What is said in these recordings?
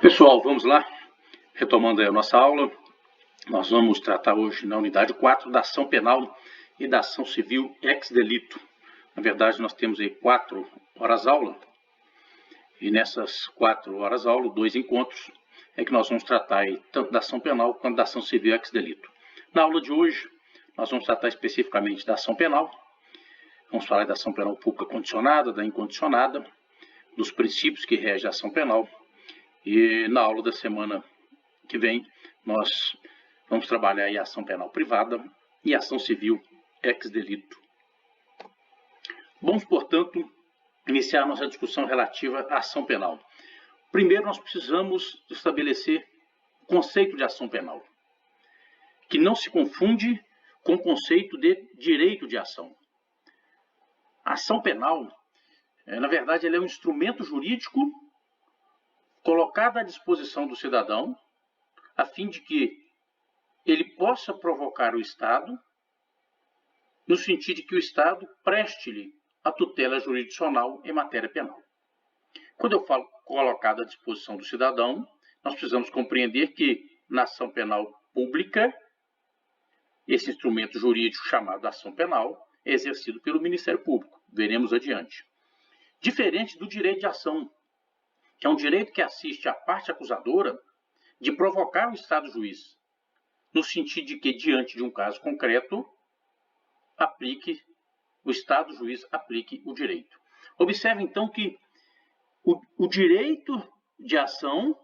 Pessoal, vamos lá, retomando aí a nossa aula. Nós vamos tratar hoje na unidade 4 da ação penal e da ação civil ex delito. Na verdade, nós temos aí 4 horas aula, e nessas 4 horas aula, 2 encontros, é que nós vamos tratar aí tanto da ação penal quanto da ação civil ex delito. Na aula de hoje, nós vamos tratar especificamente da ação penal. Vamos falar da ação penal pública condicionada, da incondicionada, dos princípios que regem a ação penal. E na aula da semana que vem, nós vamos trabalhar aí a ação penal privada e a ação civil ex delito. Vamos, portanto, iniciar a nossa discussão relativa à ação penal. Primeiro, nós precisamos estabelecer o conceito de ação penal, que não se confunde com o conceito de direito de ação. A ação penal, na verdade, ela é um instrumento jurídico colocado à disposição do cidadão, a fim de que ele possa provocar o Estado, no sentido de que o Estado preste-lhe a tutela jurisdicional em matéria penal. Quando eu falo colocado à disposição do cidadão, nós precisamos compreender que, na ação penal pública, esse instrumento jurídico chamado ação penal é exercido pelo Ministério Público. Veremos adiante. Diferente do direito de ação, que é um direito que assiste à parte acusadora de provocar o Estado juiz, no sentido de que, diante de um caso concreto, o Estado juiz aplique o direito. Observe, então, que o direito de ação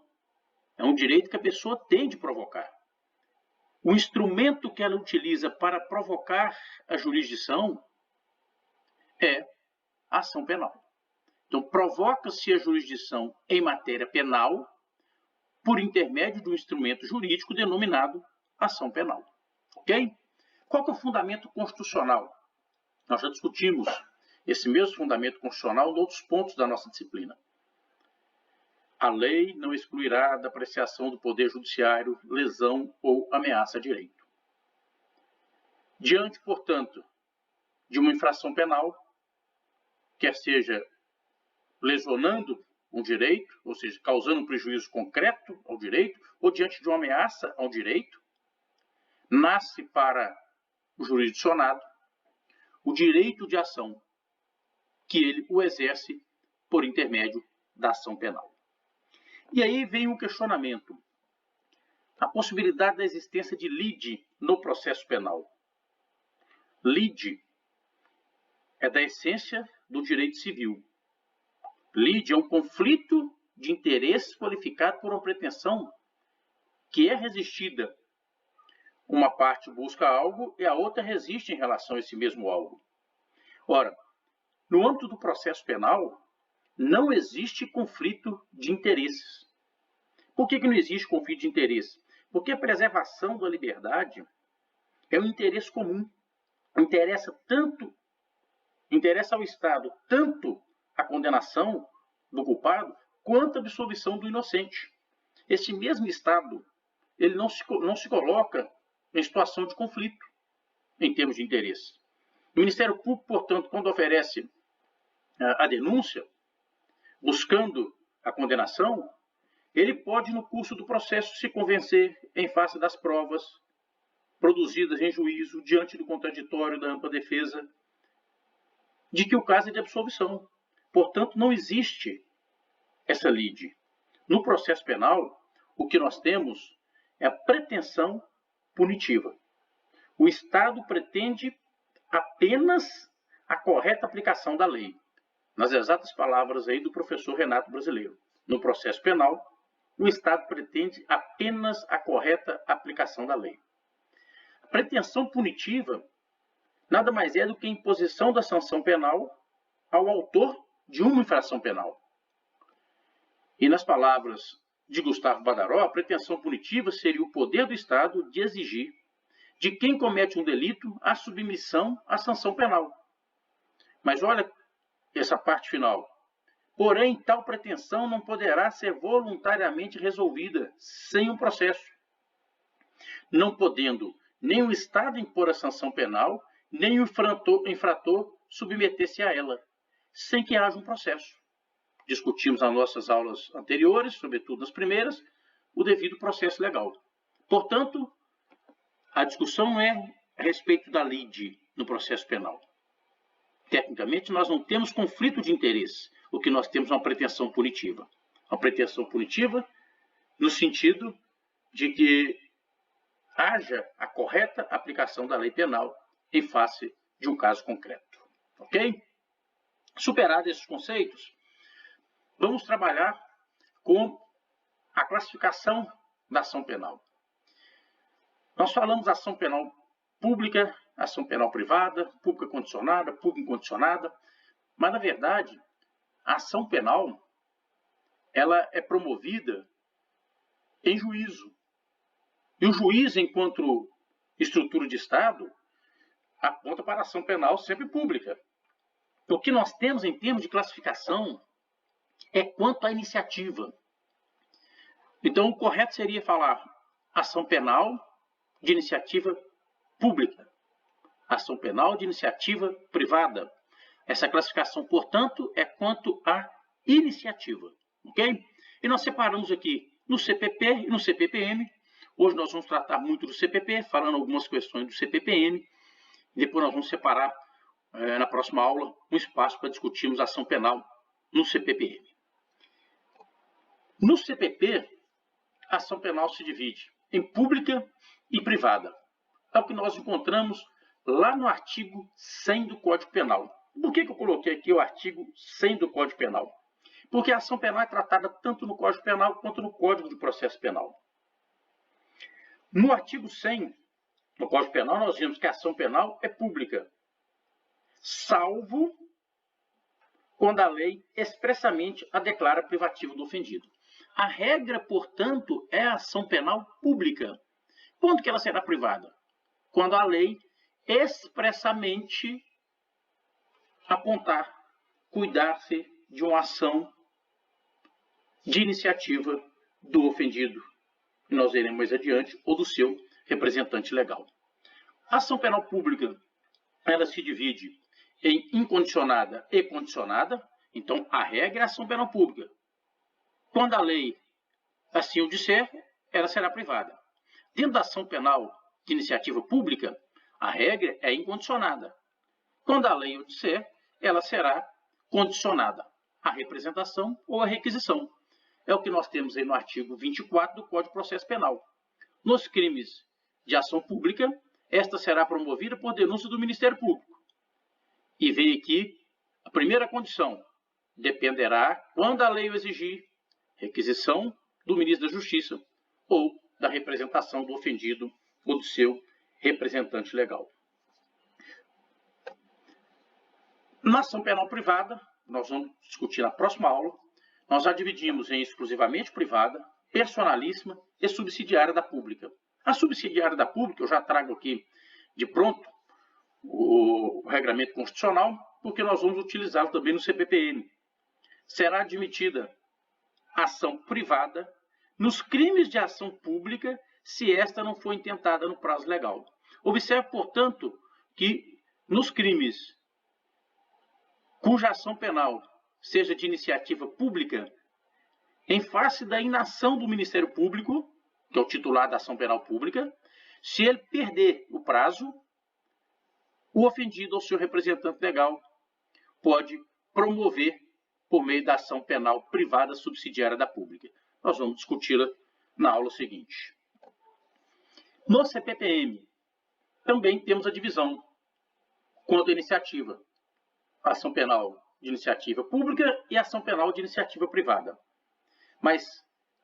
é um direito que a pessoa tem de provocar. O instrumento que ela utiliza para provocar a jurisdição é a ação penal. Então, provoca-se a jurisdição em matéria penal por intermédio de um instrumento jurídico denominado ação penal. Ok? Qual que é o fundamento constitucional? Nós já discutimos esse mesmo fundamento constitucional em outros pontos da nossa disciplina. A lei não excluirá da apreciação do Poder Judiciário lesão ou ameaça a direito. Diante, portanto, de uma infração penal, quer seja lesionando um direito, ou seja, causando um prejuízo concreto ao direito, ou diante de uma ameaça ao direito, nasce para o jurisdicionado o direito de ação, que ele o exerce por intermédio da ação penal. E aí vem um questionamento. A possibilidade da existência de lide no processo penal. Lide é da essência do direito civil. Lide é um conflito de interesses qualificado por uma pretensão que é resistida. Uma parte busca algo e a outra resiste em relação a esse mesmo algo. Ora, no âmbito do processo penal, não existe conflito de interesses. Por que não existe conflito de interesse? Porque a preservação da liberdade é um interesse comum. Interessa ao Estado tanto a condenação do culpado quanto a absolvição do inocente. Esse mesmo Estado, ele não se coloca em situação de conflito em termos de interesse. O Ministério Público, portanto, quando oferece a denúncia, buscando a condenação, ele pode, no curso do processo, se convencer, em face das provas produzidas em juízo, diante do contraditório da ampla defesa, de que o caso é de absolvição. Portanto, não existe essa lide. No processo penal, o que nós temos é a pretensão punitiva. O Estado pretende apenas a correta aplicação da lei. Nas exatas palavras aí do professor Renato Brasileiro. No processo penal, o Estado pretende apenas a correta aplicação da lei. A pretensão punitiva nada mais é do que a imposição da sanção penal ao autor de uma infração penal. E nas palavras de Gustavo Badaró, a pretensão punitiva seria o poder do Estado de exigir de quem comete um delito a submissão à sanção penal. Mas olha essa parte final. Porém, tal pretensão não poderá ser voluntariamente resolvida sem um processo, não podendo nem o Estado impor a sanção penal, nem o infrator submeter-se a ela, sem que haja um processo. discutimos nas nossas aulas anteriores, sobretudo nas primeiras, o devido processo legal. Portanto, a discussão não é a respeito da lide no processo penal. Tecnicamente, nós não temos conflito de interesse, o que nós temos é uma pretensão punitiva. Uma pretensão punitiva no sentido de que haja a correta aplicação da lei penal em face de um caso concreto. Ok? Superados esses conceitos, vamos trabalhar com a classificação da ação penal. Nós falamos ação penal pública, ação penal privada, pública condicionada, pública incondicionada, mas, na verdade, a ação penal ela é promovida em juízo. E o juiz, enquanto estrutura de Estado, aponta para a ação penal sempre pública. O que nós temos em termos de classificação é quanto à iniciativa. Então, o correto seria falar ação penal de iniciativa pública, ação penal de iniciativa privada. Essa classificação, portanto, é quanto à iniciativa. Ok? E nós separamos aqui no CPP e no CPPM. Hoje nós vamos tratar muito do CPP, falando algumas questões do CPPM. Depois nós vamos separar, na próxima aula, um espaço para discutirmos a ação penal no CPPM. No CPP, a ação penal se divide em pública e privada. É o que nós encontramos lá no artigo 100 do Código Penal. Por que eu coloquei aqui o artigo 100 do Código Penal? Porque a ação penal é tratada tanto no Código Penal quanto no Código de Processo Penal. No artigo 100 do Código Penal, nós vimos que a ação penal é pública, salvo quando a lei expressamente a declara privativa do ofendido. A regra, portanto, é a ação penal pública. Quando que ela será privada? Quando a lei expressamente apontar, cuidar-se de uma ação de iniciativa do ofendido, que nós veremos mais adiante, ou do seu representante legal. A ação penal pública, ela se divide em incondicionada e condicionada. Então, a regra é a ação penal pública. Quando a lei assim o disser, ela será privada. Dentro da ação penal de iniciativa pública, a regra é incondicionada. Quando a lei o disser, ela será condicionada à representação ou à requisição. É o que nós temos aí no artigo 24 do Código de Processo Penal. Nos crimes de ação pública, esta será promovida por denúncia do Ministério Público. E vem aqui a primeira condição: dependerá, quando a lei o exigir, requisição do ministro da Justiça ou da representação do ofendido ou do seu representante legal. Na ação penal privada, nós vamos discutir na próxima aula, nós a dividimos em exclusivamente privada, personalíssima e subsidiária da pública. A subsidiária da pública, eu já trago aqui de pronto o regramento constitucional, porque nós vamos utilizá-lo também no CPPM. Será admitida ação privada nos crimes de ação pública, se esta não for intentada no prazo legal. Observe, portanto, que nos crimes cuja ação penal seja de iniciativa pública, em face da inação do Ministério Público, que é o titular da ação penal pública, se ele perder o prazo, o ofendido ou seu representante legal pode promover por meio da ação penal privada subsidiária da pública. Nós vamos discuti-la na aula seguinte. No CPPM, também temos a divisão quanto à iniciativa. Ação penal de iniciativa pública e ação penal de iniciativa privada. Mas,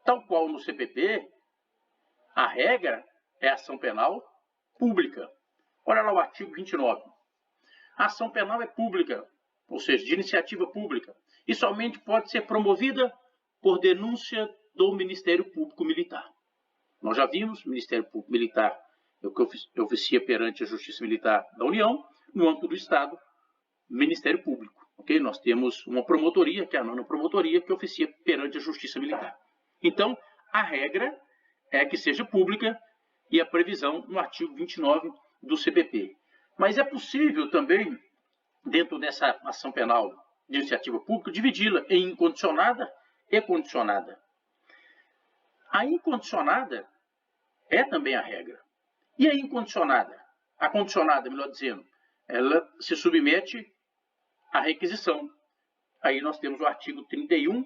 tal qual no CPP, a regra é a ação penal pública. Olha lá o artigo 29. A ação penal é pública, ou seja, de iniciativa pública, e somente pode ser promovida por denúncia do Ministério Público Militar. Nós já vimos, o Ministério Público Militar é o que oficia perante a Justiça Militar da União, no âmbito do Estado, Ministério Público. Okay? Nós temos uma promotoria, que é a nona promotoria, que oficia perante a Justiça Militar. Então, a regra é que seja pública e a previsão no artigo 29 do CPP. Mas é possível também, dentro dessa ação penal de iniciativa pública, dividi-la em incondicionada e condicionada. A incondicionada é também a regra. E a incondicionada? A condicionada, melhor dizendo, ela se submete à requisição. Aí nós temos o artigo 31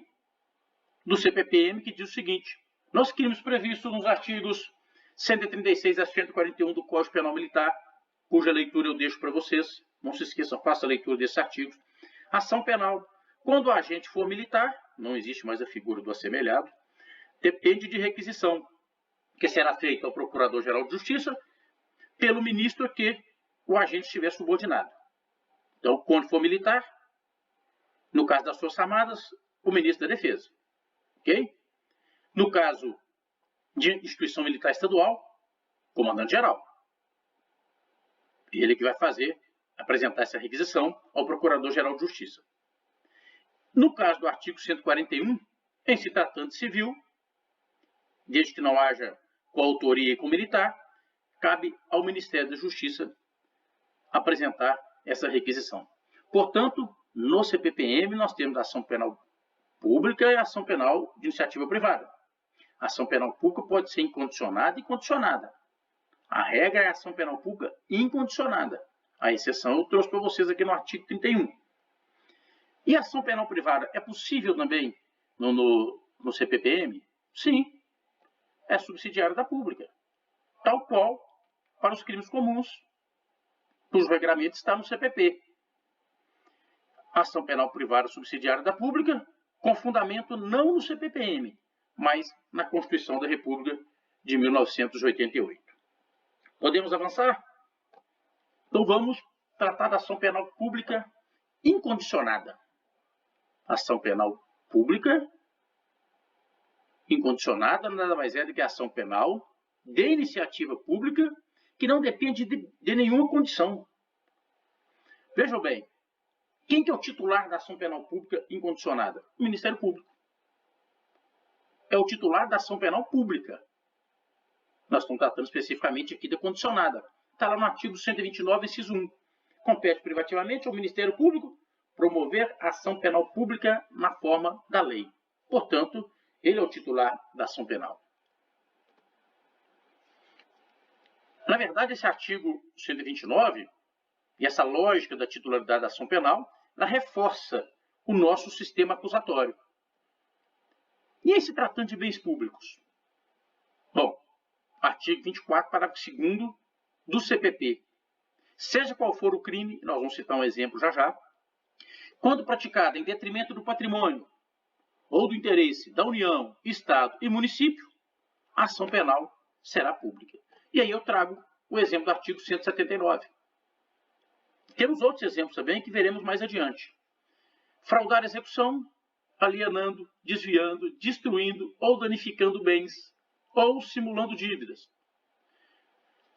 do CPPM, que diz o seguinte: nos crimes previstos nos artigos 136 a 141 do Código Penal Militar, cuja leitura eu deixo para vocês, não se esqueçam, faça a leitura desses artigos. Ação penal, quando o agente for militar, não existe mais a figura do assemelhado, depende de requisição, que será feita ao Procurador-Geral de Justiça pelo ministro a que o agente estiver subordinado. Então, quando for militar, no caso das Forças Armadas, o ministro da Defesa. Ok? No caso de instituição militar estadual, comandante-geral. Ele que vai apresentar essa requisição ao Procurador-Geral de Justiça. No caso do artigo 141, em se tratando de civil, desde que não haja coautoria com militar, cabe ao Ministério da Justiça apresentar essa requisição. Portanto, no CPPM nós temos a ação penal pública e a ação penal de iniciativa privada. A ação penal pública pode ser incondicionada e condicionada. A regra é a ação penal pública incondicionada. A exceção eu trouxe para vocês aqui no artigo 31. E a ação penal privada é possível também no CPPM? Sim. É subsidiária da pública. Tal qual para os crimes comuns, cujo regramento está no CPP. A ação penal privada subsidiária da pública, com fundamento não no CPPM, mas na Constituição da República de 1988. Podemos avançar? Então vamos tratar da ação penal pública incondicionada. Ação penal pública incondicionada nada mais é do que a ação penal de iniciativa pública que não depende de nenhuma condição. Vejam bem, quem que é o titular da ação penal pública incondicionada? O Ministério Público. É o titular da ação penal pública. Nós estamos tratando especificamente aqui da condicionada. Está lá no artigo 129, inciso 1. Compete privativamente ao Ministério Público promover a ação penal pública na forma da lei. Portanto, ele é o titular da ação penal. Na verdade, esse artigo 129 e essa lógica da titularidade da ação penal, ela reforça o nosso sistema acusatório. E em se tratando de bens públicos? Bom, artigo 24, parágrafo 2º do CPP. Seja qual for o crime, nós vamos citar um exemplo já, quando praticado em detrimento do patrimônio ou do interesse da União, Estado e município, a ação penal será pública. E aí eu trago o exemplo do artigo 179. Temos outros exemplos também que veremos mais adiante. Fraudar a execução, alienando, desviando, destruindo ou danificando bens, ou simulando dívidas.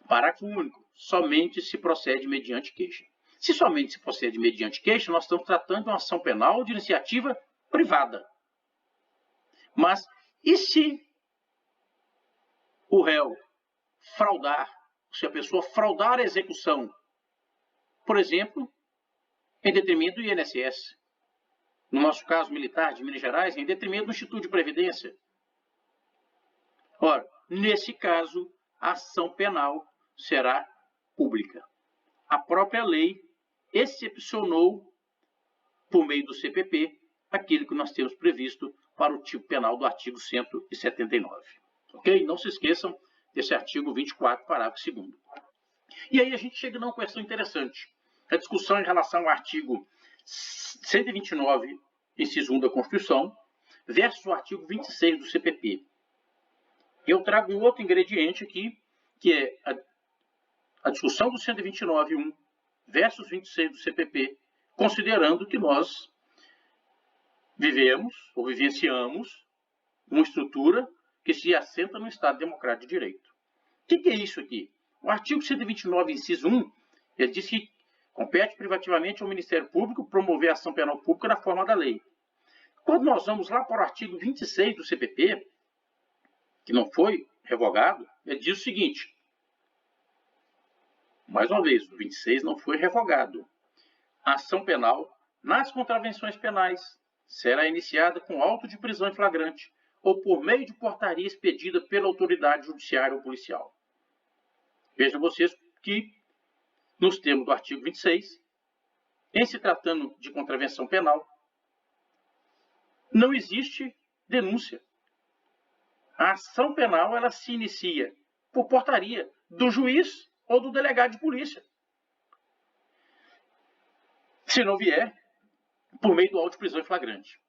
Parágrafo único. Somente se procede mediante queixa. Se somente se procede mediante queixa, nós estamos tratando de uma ação penal de iniciativa privada. Mas, e se o réu fraudar, se a pessoa fraudar a execução, por exemplo, em detrimento do INSS, no nosso caso militar de Minas Gerais, em detrimento do Instituto de Previdência? Ora, nesse caso, a ação penal será pública. A própria lei excepcionou, por meio do CPP, aquilo que nós temos previsto para o tipo penal do artigo 179. Ok? Não se esqueçam desse artigo 24, parágrafo 2º. E aí a gente chega numa questão interessante. A discussão em relação ao artigo 129, inciso 1 da Constituição, versus o artigo 26 do CPP. Eu trago um outro ingrediente aqui, que é a discussão do 129.1 versus 26 do CPP, considerando que nós vivemos ou vivenciamos uma estrutura que se assenta no Estado Democrático de Direito. O que é isso aqui? O artigo 129, inciso 1, ele diz que compete privativamente ao Ministério Público promover a ação penal pública na forma da lei. Quando nós vamos lá para o artigo 26 do CPP, que não foi revogado, ele diz o seguinte, mais uma vez, o 26 não foi revogado. A ação penal nas contravenções penais será iniciada com auto de prisão em flagrante ou por meio de portaria expedida pela autoridade judiciária ou policial. Vejam vocês que, nos termos do artigo 26, em se tratando de contravenção penal, não existe denúncia. A ação penal ela se inicia por portaria do juiz ou do delegado de polícia. Se não vier, por meio do auto de prisão em flagrante.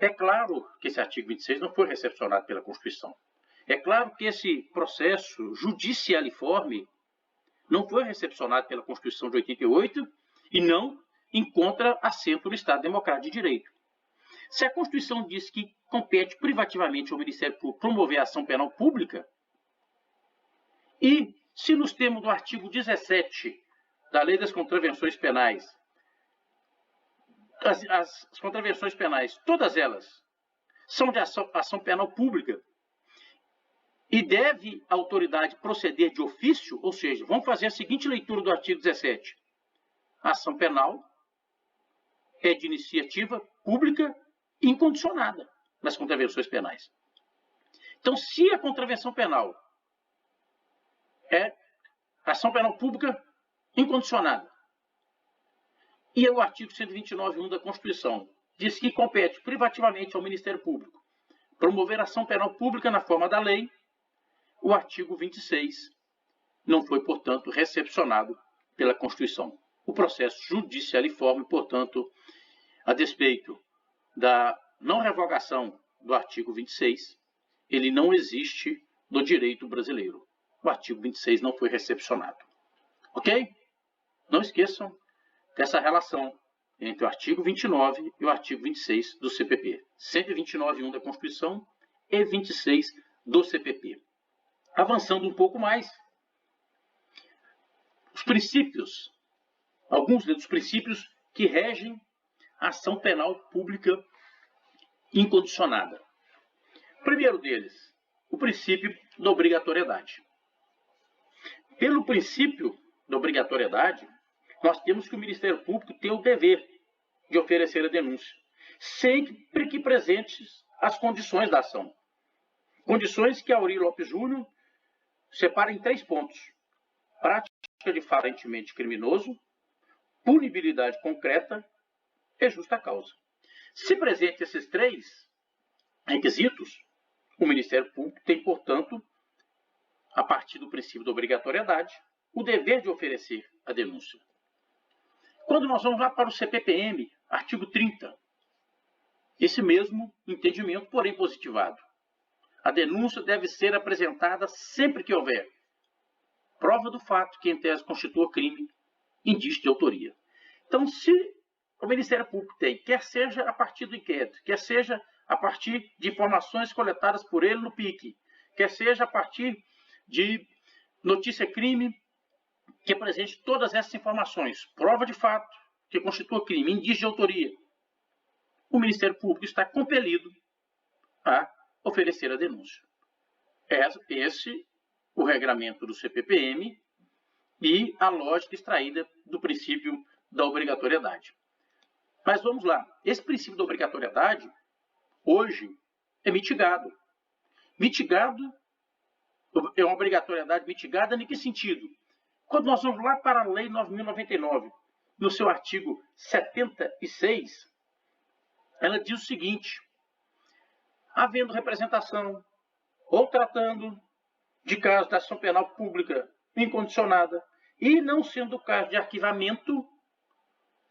É claro que esse artigo 26 não foi recepcionado pela Constituição. É claro que esse processo judicialiforme não foi recepcionado pela Constituição de 88 e não encontra assento no Estado Democrático de Direito. Se a Constituição diz que compete privativamente ao Ministério Público promover a ação penal pública, e se nos termos do artigo 17 da Lei das Contravenções Penais, as contravenções penais, todas elas, são de ação penal pública, e deve a autoridade proceder de ofício, ou seja, vamos fazer a seguinte leitura do artigo 17. A ação penal é de iniciativa pública incondicionada nas contravenções penais. Então, se a contravenção penal é ação penal pública incondicionada, e o artigo 129.1 da Constituição diz que compete privativamente ao Ministério Público promover ação penal pública na forma da lei, o artigo 26 não foi, portanto, recepcionado pela Constituição. O processo judicialiforme, portanto, a despeito da não revogação do artigo 26, ele não existe no direito brasileiro. O artigo 26 não foi recepcionado. Ok? Não esqueçam dessa relação entre o artigo 29 e o artigo 26 do CPP. 129.1 da Constituição e 26 do CPP. Avançando um pouco mais, os princípios, alguns dos princípios que regem a ação penal pública incondicionada. O primeiro deles, o princípio da obrigatoriedade. Pelo princípio da obrigatoriedade, nós temos que o Ministério Público tem o dever de oferecer a denúncia, sempre que presentes as condições da ação. Condições que Aurí Lopes Júnior separa em 3 pontos: prática de fato aparentemente criminoso, punibilidade concreta e justa causa. Se presente esses 3 requisitos, o Ministério Público tem, portanto, a partir do princípio da obrigatoriedade, o dever de oferecer a denúncia. Quando nós vamos lá para o CPPM, artigo 30, esse mesmo entendimento, porém positivado. A denúncia deve ser apresentada sempre que houver prova do fato que em tese constitua crime, indício de autoria. Então, se o Ministério Público tem, quer seja a partir do inquérito, quer seja a partir de informações coletadas por ele no PIC, quer seja a partir de notícia-crime, que apresente todas essas informações, prova de fato que constitua crime, indício de autoria, o Ministério Público está compelido a oferecer a denúncia. Esse o regramento do CPPM e a lógica extraída do princípio da obrigatoriedade. Mas vamos lá. Esse princípio da obrigatoriedade, hoje, é mitigado. Mitigado é uma obrigatoriedade mitigada em que sentido? Quando nós vamos lá para a Lei 9.099, no seu artigo 76, ela diz o seguinte: havendo representação ou tratando de caso da ação penal pública incondicionada e não sendo caso de arquivamento,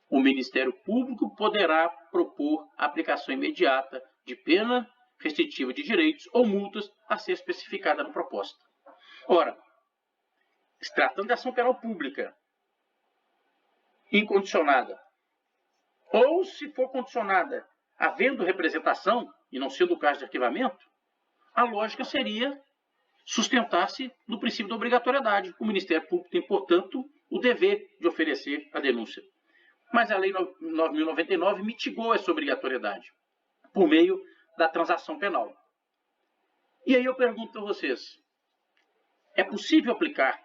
o Ministério Público poderá propor a aplicação imediata de pena restritiva de direitos ou multas a ser especificada na proposta. Ora, se tratando de ação penal pública incondicionada, ou se for condicionada havendo representação e não sendo o caso de arquivamento, a lógica seria sustentar-se no princípio da obrigatoriedade. O Ministério Público tem, portanto, o dever de oferecer a denúncia. Mas a Lei 9.099 mitigou essa obrigatoriedade por meio da transação penal. E aí eu pergunto a vocês, é possível aplicar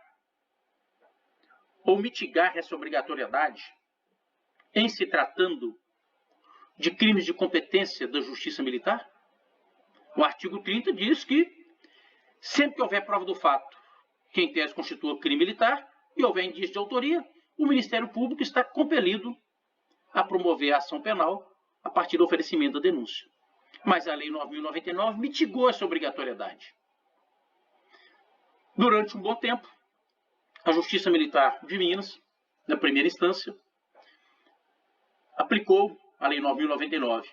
ou mitigar essa obrigatoriedade em se tratando de crimes de competência da Justiça Militar? O artigo 30 diz que, sempre que houver prova do fato que em tese constitua crime militar e houver indício de autoria, o Ministério Público está compelido a promover a ação penal a partir do oferecimento da denúncia. Mas a Lei 9.099 mitigou essa obrigatoriedade. Durante um bom tempo, a Justiça Militar de Minas, na primeira instância, aplicou a Lei 9.099,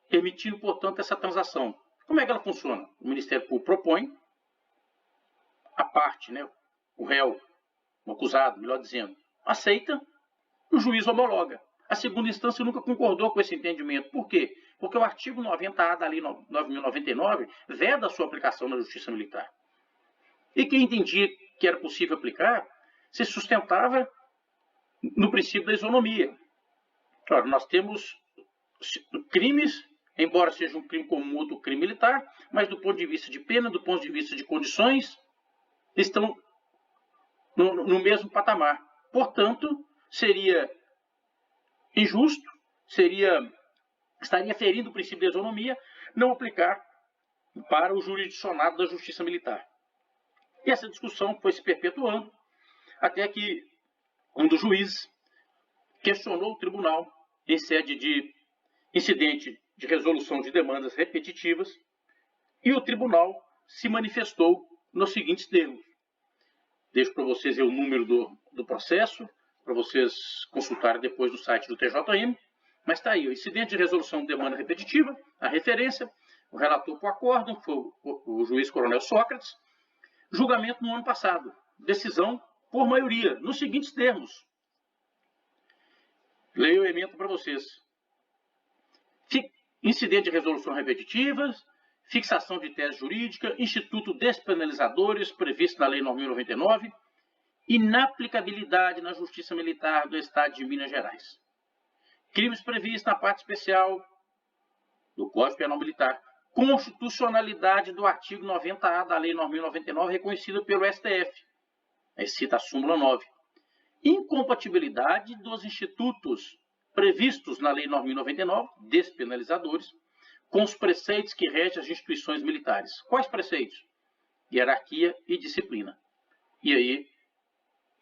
permitindo, portanto, essa transação. Como é que ela funciona? O Ministério Público propõe, a parte, o réu, o acusado, melhor dizendo, aceita, o juiz homologa. A segunda instância nunca concordou com esse entendimento. Por quê? Porque o artigo 90A da Lei 9.099 veda a sua aplicação na Justiça Militar. E quem entendia que era possível aplicar se sustentava no princípio da isonomia. Claro, nós temos crimes, embora seja um crime como outro crime militar, mas do ponto de vista de pena, do ponto de vista de condições, estão no mesmo patamar. Portanto, seria injusto, estaria ferindo o princípio da isonomia não aplicar para o jurisdicionado da Justiça Militar. E essa discussão foi se perpetuando até que um dos juízes questionou o tribunal em sede de incidente de resolução de demandas repetitivas e o tribunal se manifestou nos seguintes termos. Deixo para vocês o número do processo, para vocês consultarem depois no site do TJM, mas está aí, o incidente de resolução de demanda repetitiva, a referência, o relator para o acórdão foi o juiz Coronel Sócrates, julgamento no ano passado, decisão por maioria, nos seguintes termos. Leio o emento para vocês. Incidente de resolução repetitiva, fixação de tese jurídica, instituto despenalizadores previsto na Lei 9.099, inaplicabilidade na Justiça Militar do Estado de Minas Gerais. Crimes previstos na parte especial do Código Penal Militar. Constitucionalidade do artigo 90A da Lei 9.099, reconhecida pelo STF. Aí cita a súmula 9. Incompatibilidade dos institutos previstos na Lei 9.099, despenalizadores, com os preceitos que regem as instituições militares. Quais preceitos? Hierarquia e disciplina. E aí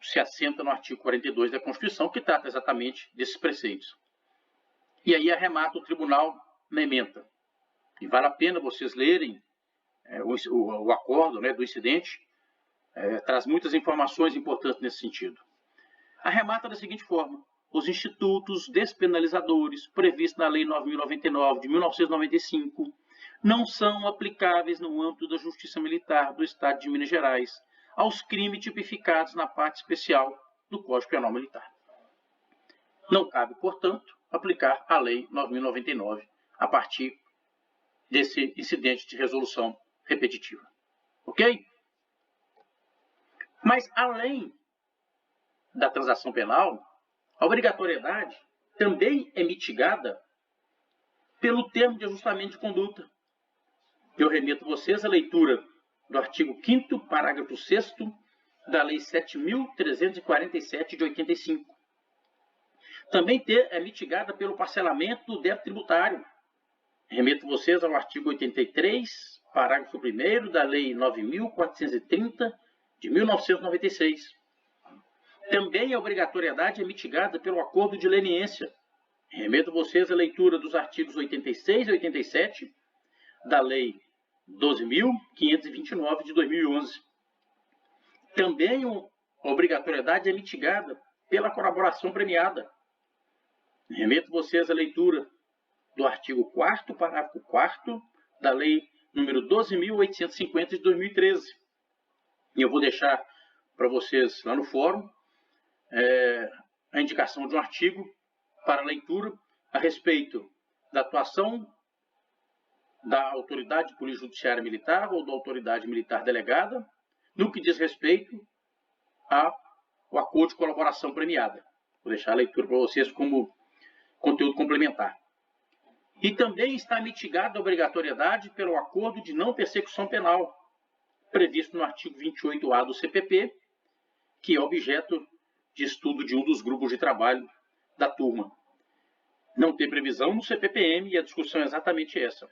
se assenta no artigo 42 da Constituição, que trata exatamente desses preceitos. E aí arremata o tribunal na ementa. E vale a pena vocês lerem o acordo do incidente, traz muitas informações importantes nesse sentido. Arremata da seguinte forma: os institutos despenalizadores previstos na Lei 9.099 de 1995 não são aplicáveis no âmbito da Justiça Militar do Estado de Minas Gerais aos crimes tipificados na parte especial do Código Penal Militar. Não cabe, portanto, aplicar a Lei 9.099 a partir desse incidente de resolução repetitiva. Ok? Mas, além da transação penal, a obrigatoriedade também é mitigada pelo termo de ajustamento de conduta. Eu remeto vocês à leitura do artigo 5º, parágrafo 6º da Lei 7.347 de 85. Também é mitigada pelo parcelamento do débito tributário. Remeto vocês ao artigo 83, parágrafo 1º da Lei 9.430 de 1996. Também a obrigatoriedade é mitigada pelo acordo de leniência. Remeto vocês à leitura dos artigos 86 e 87 da Lei 12.529 de 2011. Também a obrigatoriedade é mitigada pela colaboração premiada. Remeto vocês à leitura do artigo 4º, parágrafo 4º da Lei número 12.850 de 2013. E eu vou deixar para vocês lá no fórum a indicação de um artigo para leitura a respeito da atuação da autoridade polícia judiciária militar ou da autoridade militar delegada no que diz respeito ao acordo de colaboração premiada. Vou deixar a leitura para vocês como conteúdo complementar. E também está mitigada a obrigatoriedade pelo acordo de não persecução penal, previsto no artigo 28A do CPP, que é objeto de estudo de um dos grupos de trabalho da turma. Não tem previsão no CPPM e a discussão é exatamente essa.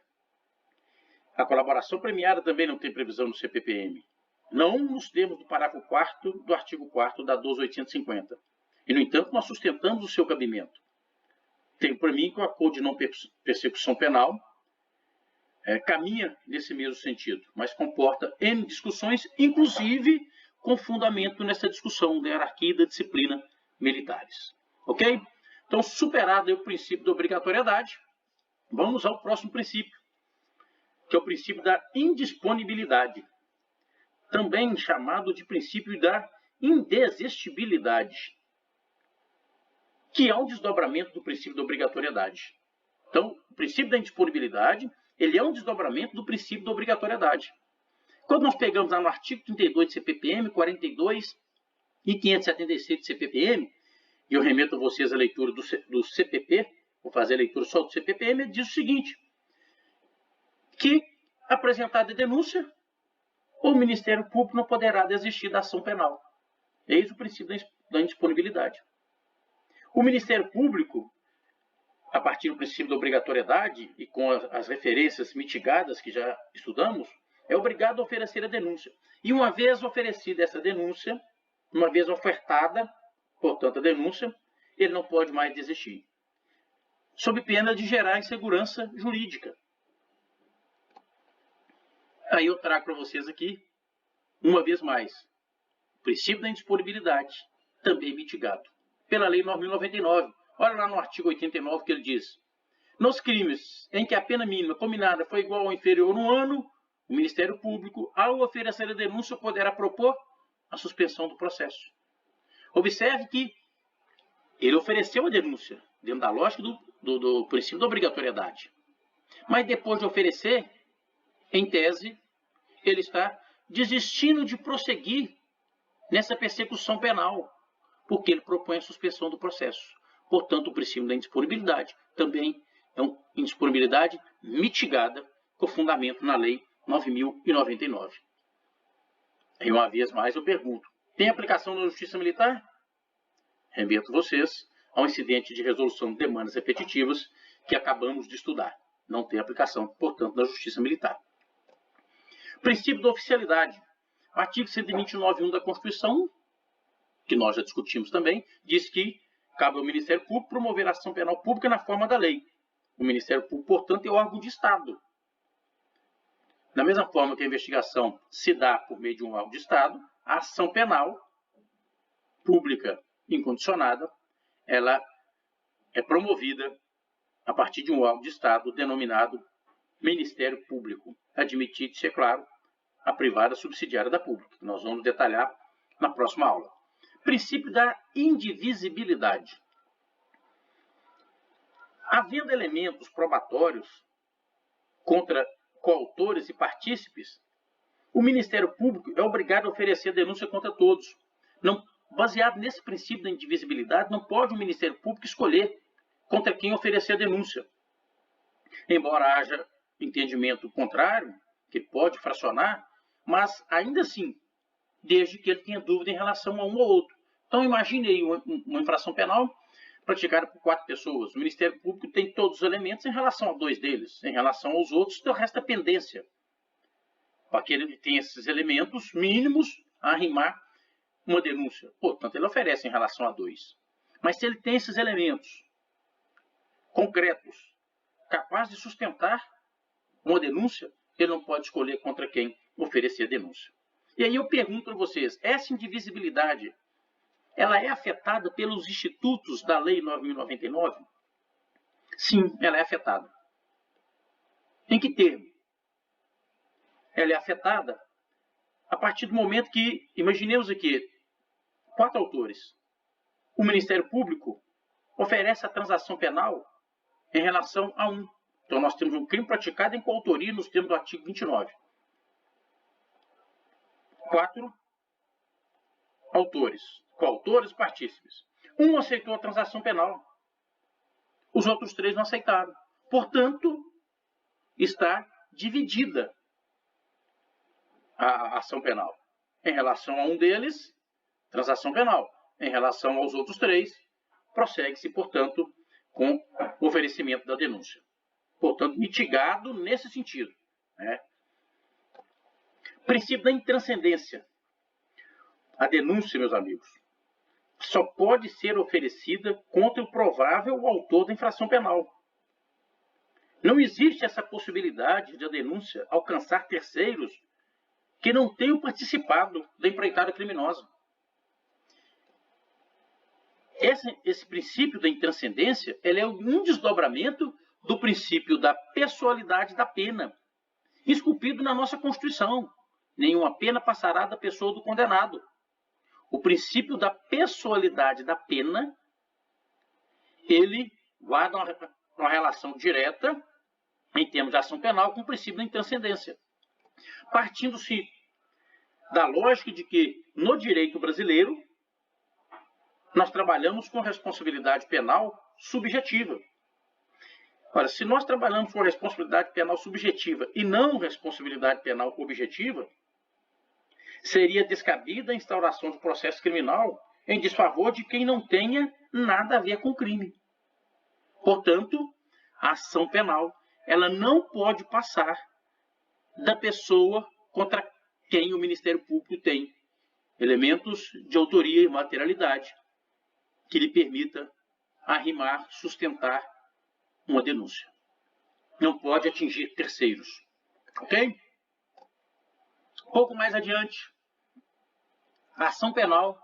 A colaboração premiada também não tem previsão no CPPM. Não nos termos do parágrafo 4º do artigo 4º da 12.850. E, no entanto, nós sustentamos o seu cabimento. Tenho para mim que o acordo de não persecução penal caminha nesse mesmo sentido, mas comporta N discussões, inclusive com fundamento nessa discussão da hierarquia e da disciplina militares. Ok? Então, superado o princípio da obrigatoriedade, vamos ao próximo princípio, que é o princípio da indisponibilidade, também chamado de princípio da indesistibilidade, que é um desdobramento do princípio da obrigatoriedade. Então, o princípio da indisponibilidade, ele é um desdobramento do princípio da obrigatoriedade. Quando nós pegamos lá no artigo 32 de CPPM, 42 e 576 de CPPM, e eu remeto a vocês a leitura do CPP, vou fazer a leitura só do CPPM, ele diz o seguinte, que, apresentada a denúncia, o Ministério Público não poderá desistir da ação penal. Eis o princípio da indisponibilidade. O Ministério Público, a partir do princípio da obrigatoriedade e com as referências mitigadas que já estudamos, é obrigado a oferecer a denúncia. E uma vez oferecida essa denúncia, uma vez ofertada, portanto, a denúncia, ele não pode mais desistir, sob pena de gerar insegurança jurídica. Aí eu trago para vocês aqui, uma vez mais, o princípio da indisponibilidade, também mitigado pela Lei 9.099. Olha lá no artigo 89 que ele diz, nos crimes em que a pena mínima combinada foi igual ou inferior a 1 ano, o Ministério Público, ao oferecer a denúncia, poderá propor a suspensão do processo. Observe que ele ofereceu a denúncia, dentro da lógica do princípio da obrigatoriedade. Mas depois de oferecer, em tese, ele está desistindo de prosseguir nessa persecução penal, porque ele propõe a suspensão do processo. Portanto, o princípio da indisponibilidade também é uma indisponibilidade mitigada com fundamento na Lei 9.099. E uma vez mais eu pergunto, tem aplicação na Justiça Militar? Remeto vocês ao incidente de resolução de demandas repetitivas que acabamos de estudar. Não tem aplicação, portanto, na Justiça Militar. Princípio da oficialidade. O artigo 129.1 da Constituição, que nós já discutimos também, diz que cabe ao Ministério Público promover a ação penal pública na forma da lei. O Ministério Público, portanto, é órgão de Estado. Da mesma forma que a investigação se dá por meio de um órgão de Estado, a ação penal pública incondicionada, ela é promovida a partir de um órgão de Estado denominado Ministério Público, admitido-se, é claro, a privada subsidiária da pública, que nós vamos detalhar na próxima aula. Princípio da indivisibilidade. Havendo elementos probatórios contra coautores e partícipes, o Ministério Público é obrigado a oferecer denúncia contra todos. Baseado nesse princípio da indivisibilidade, não pode o Ministério Público escolher contra quem oferecer a denúncia. Embora haja entendimento contrário, que pode fracionar, mas ainda assim, desde que ele tenha dúvida em relação a um ou outro. Então imagine aí uma infração penal praticada por 4 pessoas. O Ministério Público tem todos os elementos em relação a 2 deles. Em relação aos outros, então resta pendência. Para que ele tenha esses elementos mínimos a arrimar uma denúncia. Portanto, ele oferece em relação a 2. Mas se ele tem esses elementos concretos, capazes de sustentar uma denúncia, ele não pode escolher contra quem oferecer a denúncia. E aí eu pergunto a vocês, essa indivisibilidade, ela é afetada pelos institutos da Lei 9.099? Sim, ela é afetada. Em que termo? Ela é afetada a partir do momento que, imaginemos aqui, 4 autores. O Ministério Público oferece a transação penal em relação a um. Então, nós temos um crime praticado em coautoria nos termos do artigo 29. 4 autores, coautores e partícipes. Um aceitou a transação penal. Os outros 3 não aceitaram. Portanto, está dividida a ação penal. Em relação a um deles, transação penal. Em relação aos outros 3, prossegue-se, portanto, com o oferecimento da denúncia. Portanto, mitigado nesse sentido, né? Princípio da intranscendência. A denúncia, meus amigos, só pode ser oferecida contra o provável autor da infração penal. Não existe essa possibilidade de a denúncia alcançar terceiros que não tenham participado da empreitada criminosa. Esse princípio da intranscendência ele é um desdobramento do princípio da pessoalidade da pena, esculpido na nossa Constituição. Nenhuma pena passará da pessoa do condenado. O princípio da pessoalidade da pena, ele guarda uma relação direta, em termos de ação penal, com o princípio da intranscendência. Partindo-se da lógica de que, no direito brasileiro, nós trabalhamos com responsabilidade penal subjetiva. Ora, se nós trabalhamos com responsabilidade penal subjetiva e não responsabilidade penal objetiva, seria descabida a instauração de processo criminal em desfavor de quem não tenha nada a ver com o crime. Portanto, a ação penal ela não pode passar da pessoa contra quem o Ministério Público tem elementos de autoria e materialidade que lhe permita arrimar, sustentar uma denúncia. Não pode atingir terceiros. Ok? Pouco mais adiante, a ação penal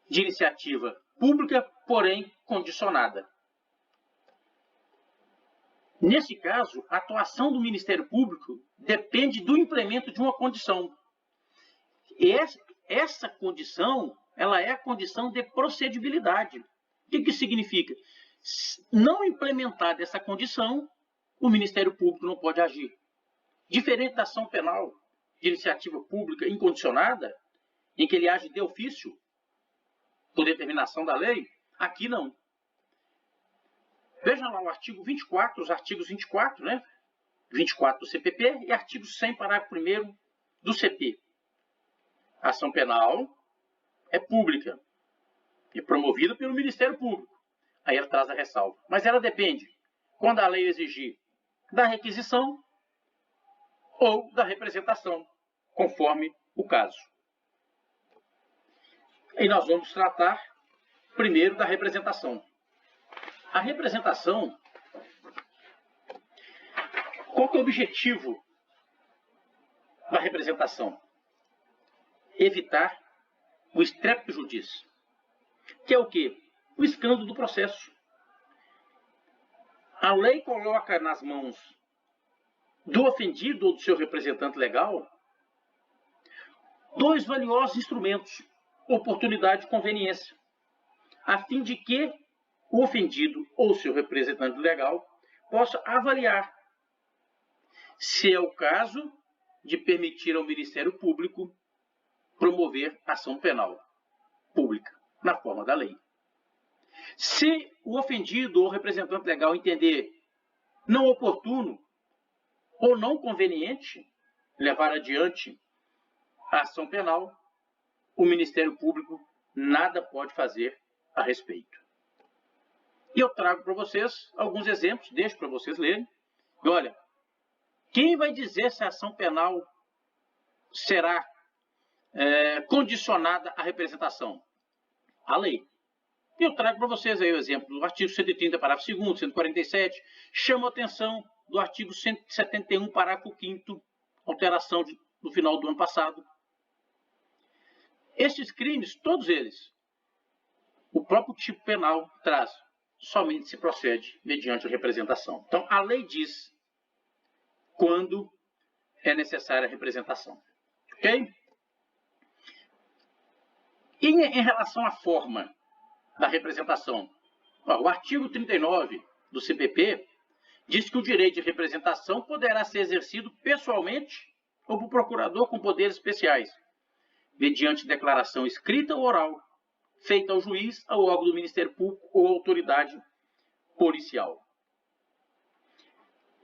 de iniciativa pública, porém condicionada. Nesse caso, a atuação do Ministério Público depende do implemento de uma condição. E essa condição, ela é a condição de procedibilidade. O que significa? Não implementada essa condição, o Ministério Público não pode agir. Diferente da ação penal de iniciativa pública incondicionada, em que ele age de ofício, por determinação da lei, aqui não. Veja lá o artigo 24, os artigos 24, né? 24 do CPP e artigo 100, parágrafo 1º do CP. A ação penal é pública e promovida pelo Ministério Público. Aí ela traz a ressalva. Mas ela depende, quando a lei exigir, da requisição ou da representação, conforme o caso. E nós vamos tratar primeiro da representação. A representação, qual que é o objetivo da representação? Evitar o strepto judice, que é o quê? O escândalo do processo. A lei coloca nas mãos do ofendido ou do seu representante legal dois valiosos instrumentos, oportunidade e conveniência, a fim de que o ofendido ou seu representante legal possa avaliar se é o caso de permitir ao Ministério Público promover ação penal pública, na forma da lei. Se o ofendido ou representante legal entender não oportuno ou não conveniente levar adiante a ação penal, o Ministério Público nada pode fazer a respeito. E eu trago para vocês alguns exemplos, deixo para vocês lerem. E olha, quem vai dizer se a ação penal será condicionada à representação? A lei. E eu trago para vocês aí o exemplo do artigo 130, parágrafo 2º, 147, chama a atenção do artigo 171, parágrafo 5º, alteração do final do ano passado. Estes crimes, todos eles, o próprio tipo penal traz, somente se procede mediante a representação. Então, a lei diz quando é necessária a representação. Ok? E em relação à forma da representação, o artigo 39 do CPP diz que o direito de representação poderá ser exercido pessoalmente ou por procurador com poderes especiais, mediante declaração escrita ou oral, feita ao juiz, ao órgão do Ministério Público ou autoridade policial.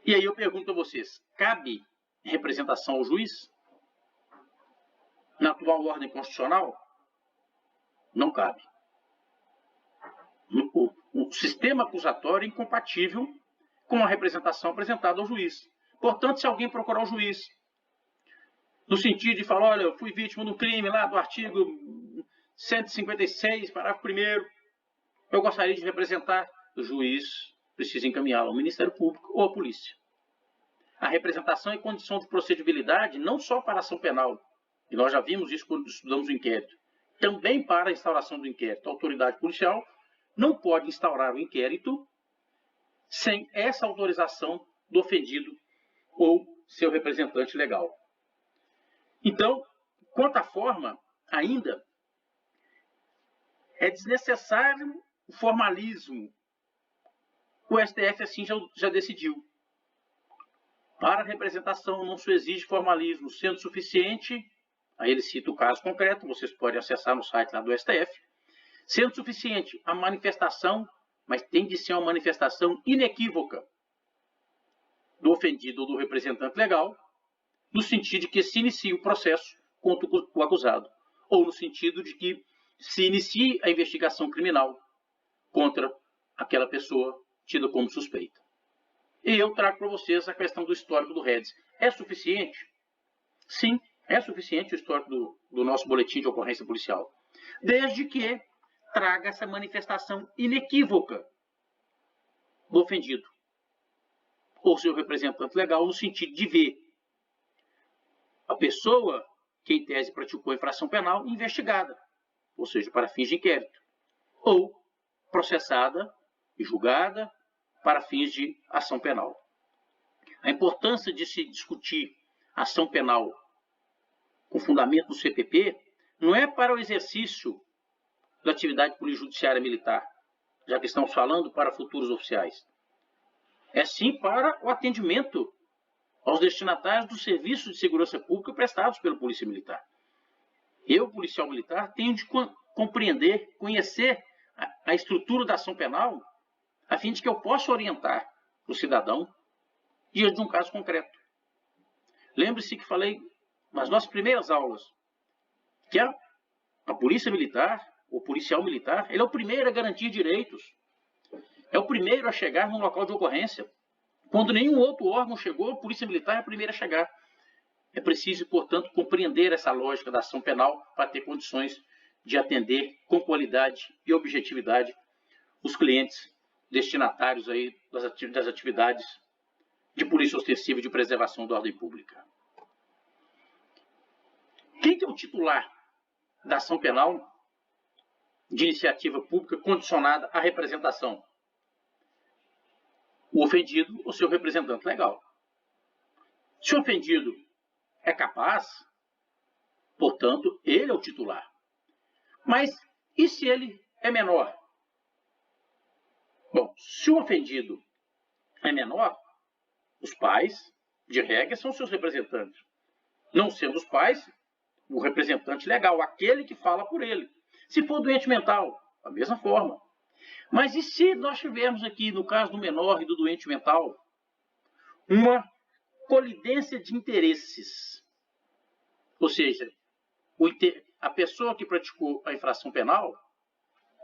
E aí eu pergunto a vocês, cabe representação ao juiz? Na atual ordem constitucional? Não cabe. o sistema acusatório é incompatível com a representação apresentada ao juiz. Portanto, se alguém procurar o juiz, no sentido de falar, olha, eu fui vítima do crime lá do artigo 156, parágrafo 1º, eu gostaria de representar, o juiz precisa encaminhá-lo ao Ministério Público ou à polícia. A representação é condição de procedibilidade não só para a ação penal, e nós já vimos isso quando estudamos o inquérito, também para a instauração do inquérito. A autoridade policial não pode instaurar o inquérito sem essa autorização do ofendido ou seu representante legal. Então, quanto à forma, ainda é desnecessário o formalismo. O STF assim já decidiu. Para a representação não se exige formalismo, sendo suficiente, aí ele cita o caso concreto, vocês podem acessar no site lá do STF, sendo suficiente a manifestação, mas tem de ser uma manifestação inequívoca do ofendido ou do representante legal, no sentido de que se inicie o processo contra o acusado, ou no sentido de que se inicie a investigação criminal contra aquela pessoa tida como suspeita. E eu trago para vocês a questão do histórico do REDS. É suficiente? Sim, é suficiente o histórico do nosso boletim de ocorrência policial, desde que traga essa manifestação inequívoca do ofendido ou seu representante legal, no sentido de ver a pessoa que em tese praticou a infração penal investigada, ou seja, para fins de inquérito, ou processada e julgada para fins de ação penal. A importância de se discutir ação penal com fundamento do CPP não é para o exercício da atividade político-judiciária militar, já que estamos falando para futuros oficiais. É sim para o atendimento aos destinatários dos serviços de segurança pública prestados pela Polícia Militar. Eu, policial militar, tenho de compreender, conhecer a estrutura da ação penal, a fim de que eu possa orientar o cidadão diante de um caso concreto. Lembre-se que falei nas nossas primeiras aulas que a Polícia Militar, o policial militar, ele é o primeiro a garantir direitos, é o primeiro a chegar no local de ocorrência. Quando nenhum outro órgão chegou, a Polícia Militar é a primeira a chegar. É preciso, portanto, compreender essa lógica da ação penal para ter condições de atender com qualidade e objetividade os clientes destinatários aí das atividades de polícia ostensiva e de preservação da ordem pública. Quem é o titular da ação penal de iniciativa pública condicionada à representação? O ofendido ou seu representante legal. Se o ofendido é capaz, portanto, ele é o titular. Mas e se ele é menor? Bom, se o ofendido é menor, os pais, de regra, são seus representantes. Não sendo os pais, o representante legal, aquele que fala por ele. Se for doente mental, da mesma forma. Mas e se nós tivermos aqui, no caso do menor e do doente mental, uma colidência de interesses? Ou seja, a pessoa que praticou a infração penal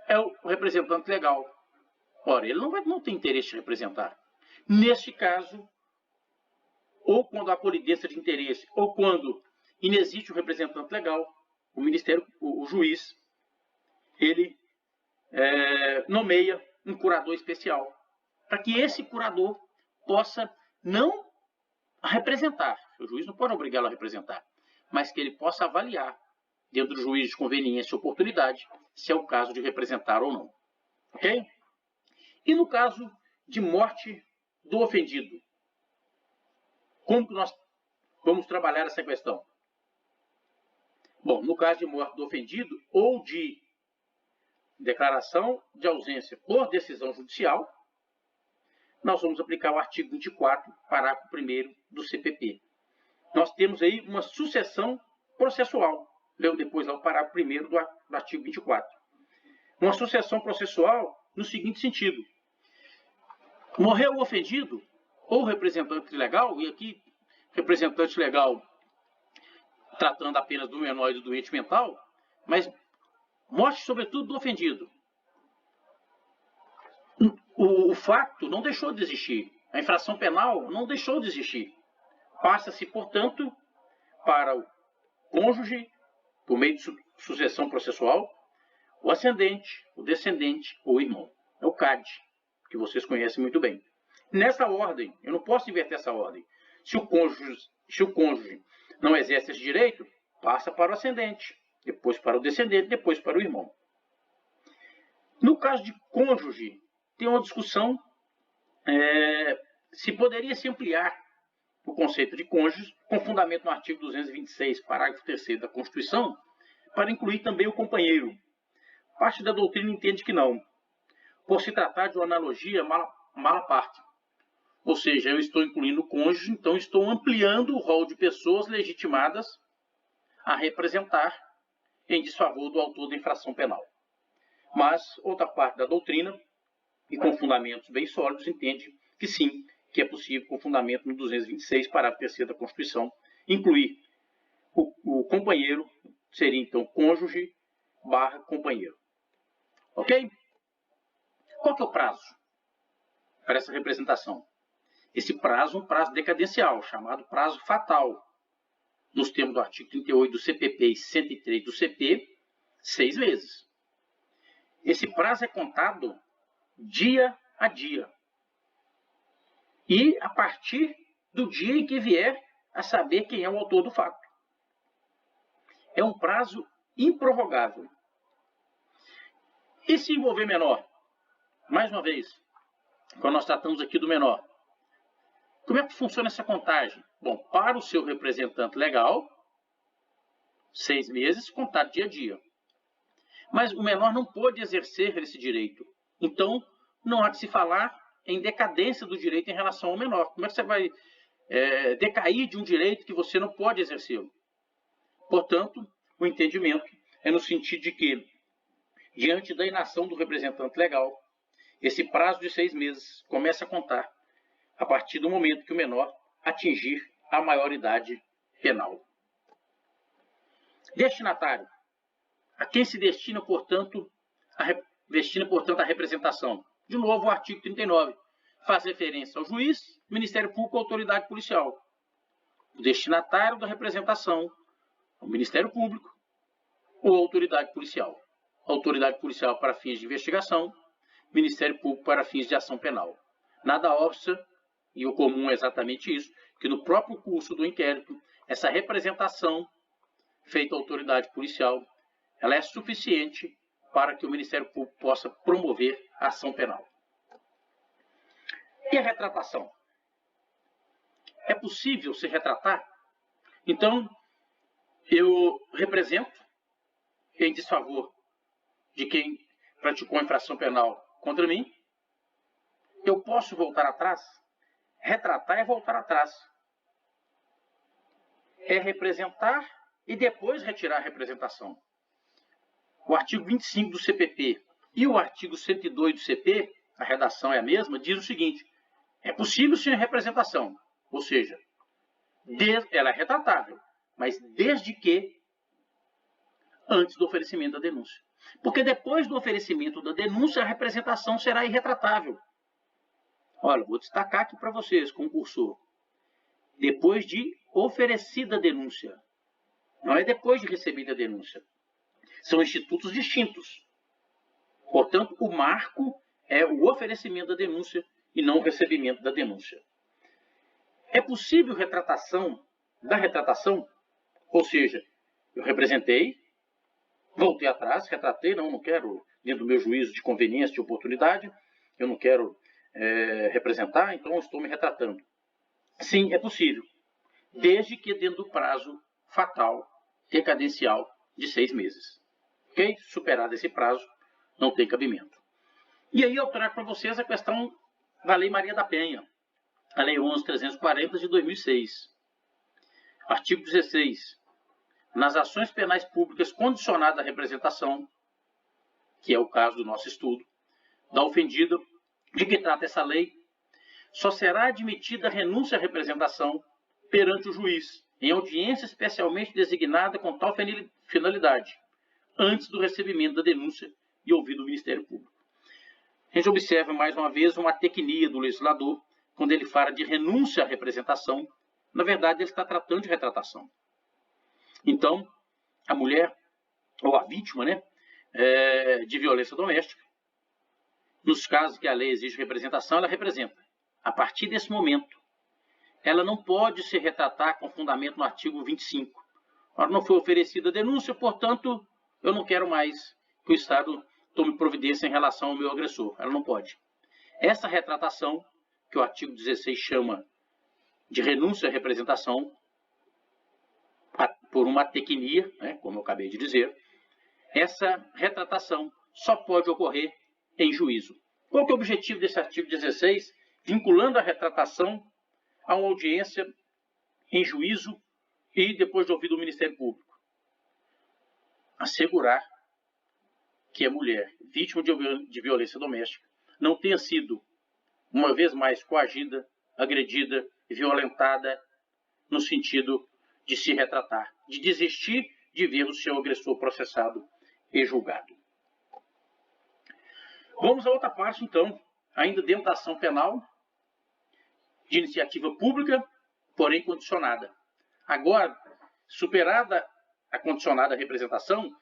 é o representante legal. Ora, ele não tem interesse de representar. Neste caso, ou quando há colidência de interesse, ou quando inexiste o representante legal, o juiz, ele nomeia um curador especial, para que esse curador possa não representar, o juiz não pode obrigá-lo a representar, mas que ele possa avaliar, dentro do juízo de conveniência e oportunidade, se é o caso de representar ou não. Ok? E no caso de morte do ofendido, como que nós vamos trabalhar essa questão? Bom, no caso de morte do ofendido ou de declaração de ausência por decisão judicial, nós vamos aplicar o artigo 24, parágrafo 1º do CPP. Nós temos aí uma sucessão processual. Leu depois lá o parágrafo 1º do artigo 24. Uma sucessão processual no seguinte sentido. Morreu o ofendido ou representante legal, e aqui representante legal tratando apenas do menor e do doente mental, mas morte sobretudo do ofendido. o fato não deixou de existir. A infração penal não deixou de existir. Passa-se, portanto, para o cônjuge, por meio de sucessão processual, o ascendente, o descendente ou o irmão. É o CAD, que vocês conhecem muito bem. Nessa ordem, eu não posso inverter essa ordem. Se o cônjuge não exerce esse direito, passa para o ascendente, depois para o descendente, depois para o irmão. No caso de cônjuge, tem uma discussão se poderia se ampliar o conceito de cônjuge, com fundamento no artigo 226, parágrafo 3º da Constituição, para incluir também o companheiro. Parte da doutrina entende que não, por se tratar de uma analogia mal à parte. Ou seja, eu estou incluindo o cônjuge, então estou ampliando o rol de pessoas legitimadas a representar em desfavor do autor da infração penal. Mas outra parte da doutrina, e com fundamentos bem sólidos, entende que sim, que é possível, com fundamento no 226, parágrafo 3º da Constituição, incluir o companheiro, seria então cônjuge / companheiro. Ok? Qual que é o prazo para essa representação? Esse prazo é um prazo decadencial, chamado prazo fatal. Nos termos do artigo 38 do CPP e 103 do CP, 6 meses. Esse prazo é contado dia a dia. E a partir do dia em que vier a saber quem é o autor do fato. É um prazo improrrogável. E se envolver menor? Mais uma vez, quando nós tratamos aqui do menor, como é que funciona essa contagem? Bom, para o seu representante legal, 6 meses, contado dia a dia. Mas o menor não pôde exercer esse direito. Então, não há de se falar em decadência do direito em relação ao menor. Como é que você vai decair de um direito que você não pode exercê-lo? Portanto, o entendimento é no sentido de que, diante da inação do representante legal, esse prazo de 6 meses começa a contar a partir do momento que o menor atingir a maioridade penal. Destinatário. A quem se destina, portanto, a representação? De novo, o artigo 39 faz referência ao juiz, Ministério Público ou autoridade policial. O destinatário da representação, o Ministério Público ou autoridade policial. Autoridade policial para fins de investigação, Ministério Público para fins de ação penal. Nada obsta, e o comum é exatamente isso, que no próprio curso do inquérito, essa representação feita à autoridade policial, ela é suficiente para que o Ministério Público possa promover a ação penal. E a retratação? É possível se retratar? Então, eu represento em desfavor de quem praticou a infração penal contra mim. Eu posso voltar atrás? Retratar é voltar atrás. É representar e depois retirar a representação. O artigo 25 do CPP e o artigo 102 do CP, a redação é a mesma, diz o seguinte: é possível sim a representação, ou seja, ela é retratável, mas desde que antes do oferecimento da denúncia. Porque depois do oferecimento da denúncia, a representação será irretratável. Olha, vou destacar aqui para vocês, concursor. Depois de oferecida a denúncia. Não é depois de recebida a denúncia. São institutos distintos. Portanto, o marco é o oferecimento da denúncia e não o recebimento da denúncia. É possível retratação da retratação? Ou seja, eu representei, voltei atrás, retratei, não quero, dentro do meu juízo de conveniência, de oportunidade, eu não quero representar, então eu estou me retratando. Sim, é possível, desde que dentro do prazo fatal, decadencial, de 6 meses. Ok? Superado esse prazo, não tem cabimento. E aí eu trago para vocês a questão da Lei Maria da Penha, a Lei 11.340 de 2006. Artigo 16. Nas ações penais públicas condicionadas à representação, que é o caso do nosso estudo, da ofendida, de que trata essa lei, só será admitida a renúncia à representação perante o juiz, em audiência especialmente designada com tal finalidade, antes do recebimento da denúncia e ouvido o Ministério Público. a gente observa mais uma vez uma tecnia do legislador, quando ele fala de renúncia à representação, na verdade ele está tratando de retratação. Então, a mulher, ou a vítima, né, de violência doméstica, nos casos que a lei exige representação, ela representa. A partir desse momento, ela não pode se retratar com fundamento no artigo 25. Ela não foi oferecida a denúncia, portanto, eu não quero mais que o Estado tome providência em relação ao meu agressor. Ela não pode. Essa retratação, que o artigo 16 chama de renúncia à representação, por uma tecnia, né, como eu acabei de dizer, essa retratação só pode ocorrer em juízo. Qual que é o objetivo desse artigo 16? Vinculando a retratação a uma audiência em juízo e depois de ouvido o Ministério Público. Assegurar que a mulher, vítima de violência doméstica, não tenha sido, uma vez mais, coagida, agredida e violentada no sentido de se retratar, de desistir de ver o seu agressor processado e julgado. Vamos à outra parte, então, ainda dentro da ação penal, de iniciativa pública, porém condicionada. Agora, superada a condicionada representação,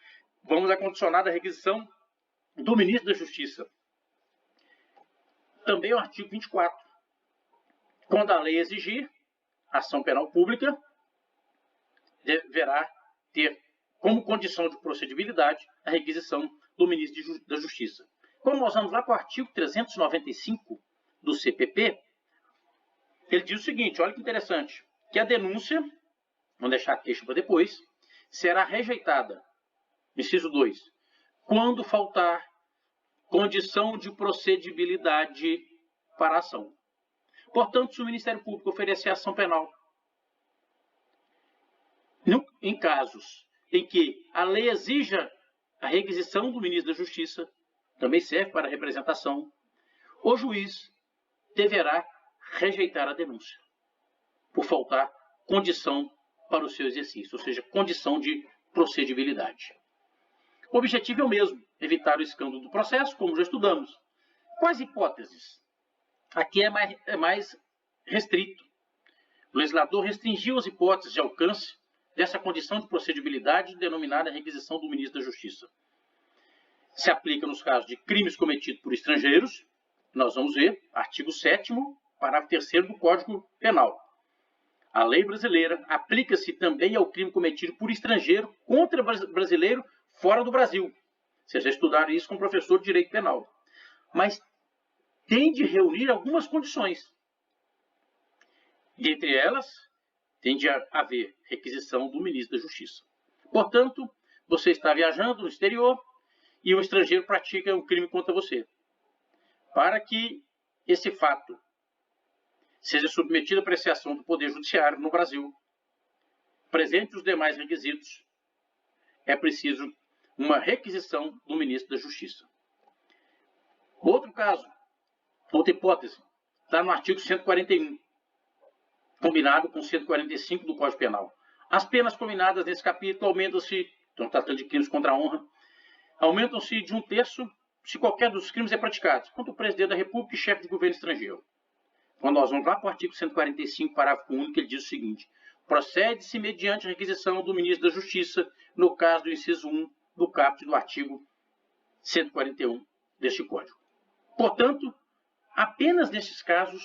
vamos à condicionada requisição do ministro da Justiça. Também o artigo 24. Quando a lei exigir ação penal pública, deverá ter como condição de procedibilidade a requisição do ministro da Justiça. Quando nós vamos lá para o artigo 395 do CPP, ele diz o seguinte, olha que interessante, que a denúncia, vamos deixar a queixa para depois, será rejeitada, inciso 2, quando faltar condição de procedibilidade para a ação. Portanto, se o Ministério Público oferecer ação penal, em casos em que a lei exija a requisição do ministro da Justiça, também serve para a representação, o juiz deverá rejeitar a denúncia, por faltar condição para o seu exercício, ou seja, condição de procedibilidade. O objetivo é o mesmo, evitar o escândalo do processo, como já estudamos. Quais hipóteses? Aqui é mais restrito. O legislador restringiu as hipóteses de alcance dessa condição de procedibilidade denominada requisição do ministro da Justiça. Se aplica nos casos de crimes cometidos por estrangeiros, nós vamos ver, artigo 7º, parágrafo 3º do Código Penal. A lei brasileira aplica-se também ao crime cometido por estrangeiro contra brasileiro fora do Brasil. Vocês já estudaram isso com o professor de Direito Penal. Mas tem de reunir algumas condições. Dentre elas, tem de haver requisição do ministro da Justiça. Portanto, você está viajando no exterior e um estrangeiro pratica um crime contra você. Para que esse fato seja submetido à apreciação do Poder Judiciário no Brasil, presente os demais requisitos, é preciso uma requisição do ministro da Justiça. Outro caso, outra hipótese, está no artigo 141, combinado com 145 do Código Penal. As penas combinadas nesse capítulo aumentam-se, estão tratando de crimes contra a honra, aumentam-se de 1/3 se qualquer dos crimes é praticado contra o presidente da República e chefe de governo estrangeiro. Quando nós vamos lá para o artigo 145, parágrafo único, ele diz o seguinte: procede-se mediante a requisição do ministro da Justiça, no caso do inciso 1 do caput do artigo 141 deste Código. Portanto, apenas nesses casos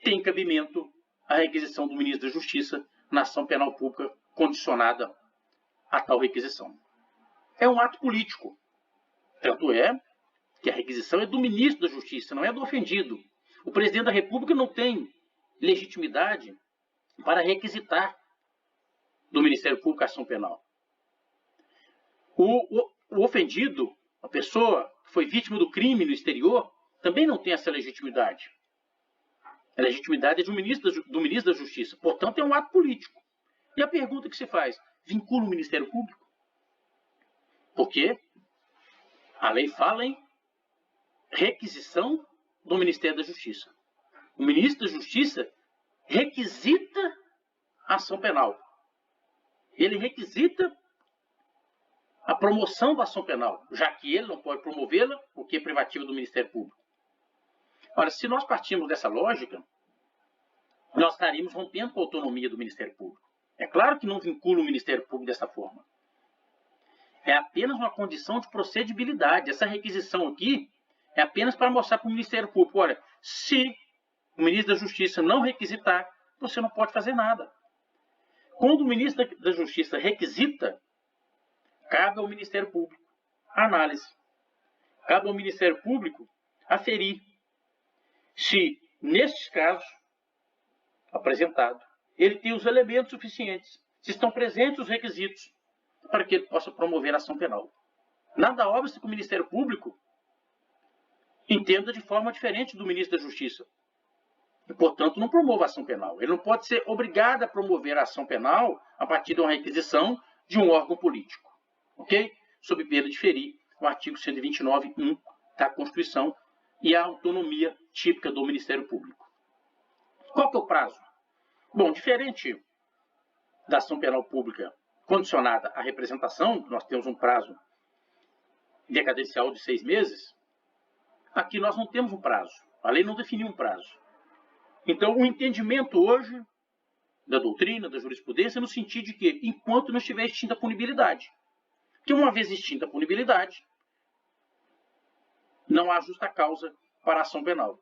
tem cabimento a requisição do ministro da Justiça na ação penal pública condicionada a tal requisição. É um ato político. Tanto é que a requisição é do ministro da Justiça, não é do ofendido. O presidente da República não tem legitimidade para requisitar do Ministério Público a ação penal. O ofendido, a pessoa que foi vítima do crime no exterior, também não tem essa legitimidade. A legitimidade é do ministro da Justiça. Portanto, é um ato político. E a pergunta que se faz, vincula o Ministério Público? Porque a lei fala em requisição do Ministério da Justiça. O ministro da Justiça requisita a ação penal. Ele requisita a promoção da ação penal, já que ele não pode promovê-la, porque é privativa do Ministério Público. Ora, se nós partimos dessa lógica, nós estaríamos rompendo com a autonomia do Ministério Público. É claro que não vincula o Ministério Público dessa forma. É apenas uma condição de procedibilidade. Essa requisição aqui é apenas para mostrar para o Ministério Público, olha, se o ministro da Justiça não requisitar, você não pode fazer nada. Quando o ministro da Justiça requisita, cabe ao Ministério Público a análise. Cabe ao Ministério Público aferir se, nestes casos apresentados, ele tem os elementos suficientes, se estão presentes os requisitos para que ele possa promover a ação penal. Nada obsta que o Ministério Público entenda de forma diferente do ministro da Justiça. E, portanto, não promova a ação penal. Ele não pode ser obrigado a promover a ação penal a partir de uma requisição de um órgão político. Ok? Sob pena de ferir o artigo 129.1 da Constituição e a autonomia típica do Ministério Público. Qual que é o prazo? Bom, diferente da ação penal pública condicionada à representação, nós temos um prazo decadencial de 6 meses, aqui nós não temos um prazo. A lei não definiu um prazo. Então, o entendimento hoje da doutrina, da jurisprudência, é no sentido de que, enquanto não estiver extinta a punibilidade. Porque uma vez extinta a punibilidade, não há justa causa para a ação penal.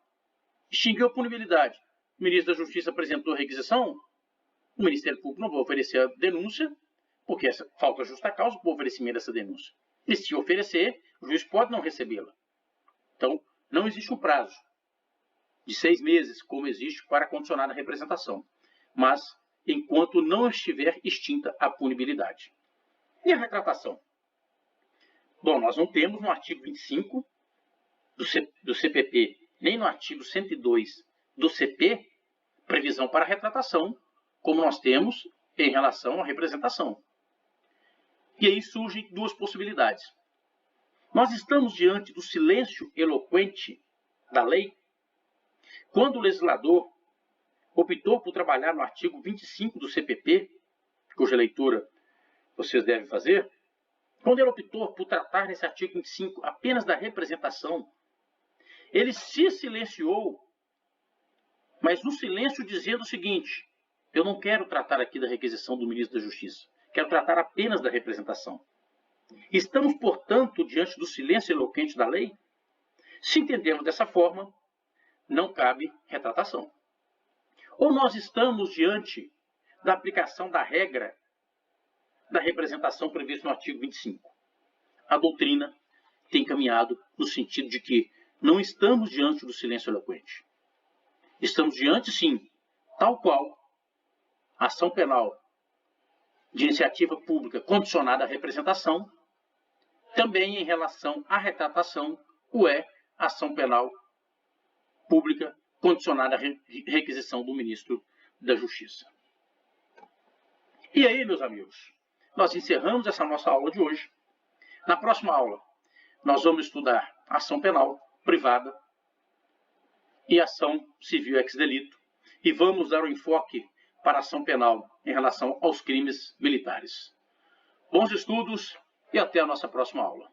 Extinguiu a punibilidade, o ministro da Justiça apresentou a requisição, o Ministério Público não vai oferecer a denúncia, porque falta justa causa para o oferecimento dessa denúncia. E se oferecer, o juiz pode não recebê-la. Então, não existe um prazo de 6 meses, como existe para a condicionada representação, mas enquanto não estiver extinta a punibilidade. E a retratação? Bom, nós não temos no artigo 25 do CPP, nem no artigo 102 do CP, previsão para a retratação, como nós temos em relação à representação. E aí surgem duas possibilidades. Nós estamos diante do silêncio eloquente da lei, quando o legislador optou por trabalhar no artigo 25 do CPP, cuja leitura vocês devem fazer, quando ele optou por tratar nesse artigo 25 apenas da representação, ele se silenciou, mas no silêncio dizendo o seguinte: eu não quero tratar aqui da requisição do ministro da Justiça, quero tratar apenas da representação. Estamos, portanto, diante do silêncio eloquente da lei? Se entendermos dessa forma, não cabe retratação. Ou nós estamos diante da aplicação da regra da representação prevista no artigo 25. A doutrina tem caminhado no sentido de que não estamos diante do silêncio eloquente. Estamos diante, sim, tal qual a ação penal de iniciativa pública condicionada à representação, também em relação à retratação, o é a ação penal pública condicionada à requisição do ministro da Justiça. E aí, meus amigos, nós encerramos essa nossa aula de hoje. Na próxima aula, nós vamos estudar ação penal privada e ação civil ex delito, e vamos dar um enfoque para a ação penal em relação aos crimes militares. Bons estudos e até a nossa próxima aula.